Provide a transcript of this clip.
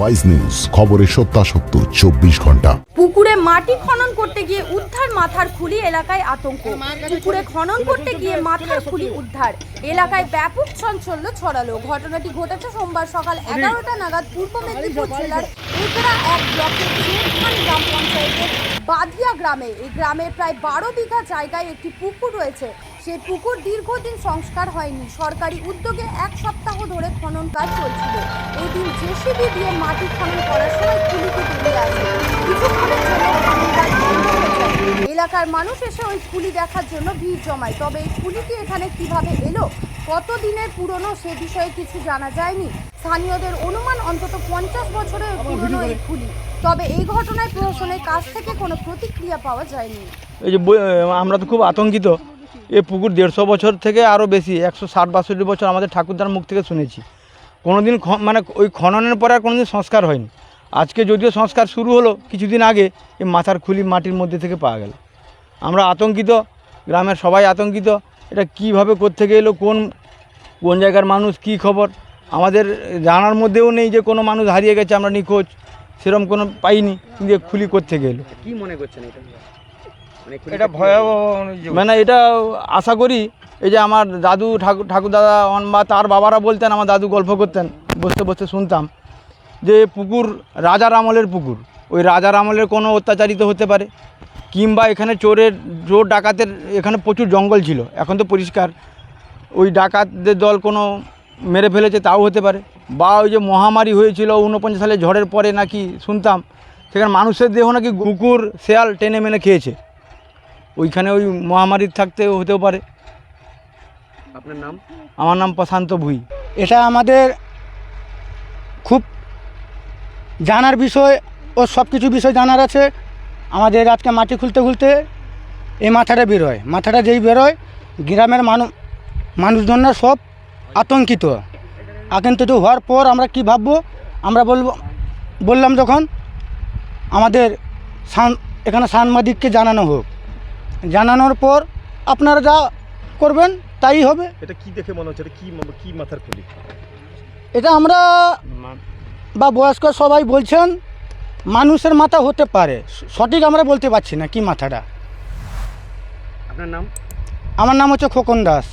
Wise news, খবরের সত্যাসত্য 24 ঘন্টা। পুকুরে মাটি খনন করতে গিয়ে উদ্ধার মাথার খুলি, এলাকায় আতঙ্ক। পুকুরে খনন করতে গিয়ে মাথার খুলি উদ্ধার, এলাকায় ব্যাপক চাঞ্চল্য ছড়ালো। ঘটনাটি ঘটেছে সোমবার সকাল 11টা নাগাদ পূর্ব মেদিনীপুর জেলার এগরা 1 ব্লকের জেরখান গ্রাম পঞ্চায়েতের বাধিয়া গ্রামে। এই গ্রামে প্রায় 12 বিঘা জায়গায় একটি পুকুর রয়েছে। সেই পুকুর দীর্ঘদিন সংস্কার হয়নি। সরকারি উদ্যোগে 1 সপ্তাহ ধরে খনন কাজ চলছিল। এই দিন জেসিবি দিয়ে মাটি খনন করার সময় খুলিটি বেরিয়ে আসে। কিছুক্ষণের জন্য খনন কাজ বন্ধ হয়ে যায়। এলাকার মানুষ এসে ওই খুলি দেখার জন্য ভিড় জমায়। তবে এই খুলিটি এখানে কিভাবে এলো, কতদিনের পুরনো সে বিষয়ে কিছু জানা যায়নি। স্থানীয়দের অনুমান অন্তত 50 বছরের পুরনো এই খুলি। তবে এই ঘটনায় প্রশাসনের কাছ থেকে কোনো প্রতিক্রিয়া পাওয়া যায়নি। এই যে আমরা তো খুব আতঙ্কিত। এই পুকুর 150 বছর থেকে আরও বেশি, 160-62 বছর আমাদের ঠাকুরদার মুখ থেকে শুনেছি। কোনোদিন মানে ওই খননের পরে আর কোনোদিন সংস্কার হয়নি। আজকে যদিও সংস্কার শুরু হলো, কিছুদিন আগে এই মাথার খুলি মাটির মধ্যে থেকে পাওয়া গেল। আমরা আতঙ্কিত, গ্রামের সবাই আতঙ্কিত। এটা কীভাবে কোত্থেকে এলো, কোন জায়গার মানুষ, কি খবর আমাদের জানার মধ্যেও নেই যে কোনো মানুষ হারিয়ে গেছে, আমরা নিখোঁজ সেরকম কোনো পাইনি। কিন্তু খুলি কোত্থেকে এলো কি মনে করছেন এটা ভয়াবহ। মানে এটা আশা করি, এই যে আমার দাদু ঠাকুরদাদা বা তার বাবারা বলতেন, আমার দাদু গল্প করতেন, বসতে বসতে শুনতাম যে পুকুর রাজার আমলের পুকুর। ওই রাজার আমলের কোনো অত্যাচারিত হতে পারে, কিংবা এখানে চোর ডাকাতের এখানে প্রচুর জঙ্গল ছিল, এখন তো পরিষ্কার। ওই ডাকাতদের দল কোনো মেরে ফেলেছে, তাও হতে পারে। বা ওই যে মহামারী হয়েছিল 49 সালে ঝড়ের পরে, নাকি শুনতাম সেখানে মানুষের দেহ নাকি কুকুর শেয়াল টেনে মেনে খেয়েছে। ওইখানে ওই মহামারীর থাকতে হতেও পারে। আপনার নাম? আমার নাম প্রশান্ত ভুঁই। এটা আমাদের খুব জানার বিষয় ও সব কিছু বিষয় জানার আছে। আমাদের আজকে মাটি খুলতে এই মাথাটা বেরোয়। মাথাটা যেই বেরোয়, গ্রামের মানুষজনরা সব আতঙ্কিত হওয়ার পর আমরা কি ভাববো, আমরা বললাম যখন আমাদের এখানে সাংবাদিককে জানানো হোক। জানানোর পর আপনারা যা করবেন তাই হবে। এটা কি দেখে মনে হচ্ছে, এটা কি মাথার খুলি? এটা আমরা বা বয়স্ক সবাই বলছেন মানুষের মাথা হতে পারে, সঠিক আমরা বলতে পারছি না কি মাথাটা। আপনার নাম? আমার নাম হচ্ছে খোকন দাস।